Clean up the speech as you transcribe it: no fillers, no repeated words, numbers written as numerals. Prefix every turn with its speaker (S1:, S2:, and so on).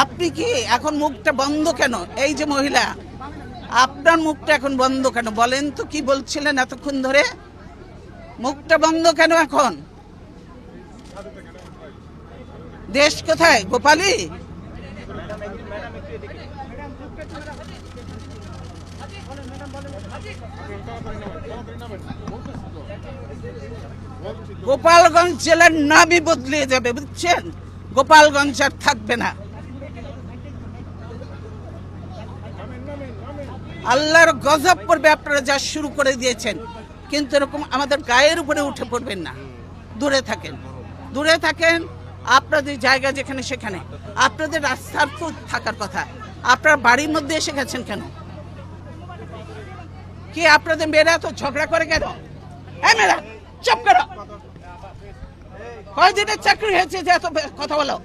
S1: আপনি কি এখন মুখটা বন্ধ কেন? এই যে মহিলা, আপনার মুখটা এখন বন্ধ কেন বলেন তো? কি বলছিলেন এতক্ষণ ধরে? মুখটা বন্ধ কেন এখন? দেশ কোথায়? গোপালী? গোপালগঞ্জ জেলার নামই বদলে যাবে, বুঝছেন? গোপালগঞ্জ আর থাকবে না। আল্লাহর গজব পড়বে আপনারা যা শুরু করে দিয়েছেন। কিন্তু এরকম আমাদের গায়ের উপরে উঠে পড়বেন না। দূরে থাকেন, দূরে থাকেন। আপনাদের জায়গা যেখানে সেখানে। আপনাদের রাস্তার তো থাকার কথা। আপনার বাড়ির মধ্যে এসে গেছেন কেন? কি আপনাদের মেয়েরা তো ঝগড়া করে কেন? মেয়েরা চুপ করো। কয়দিনের চাকরি হয়েছে যে এত কথা বলো?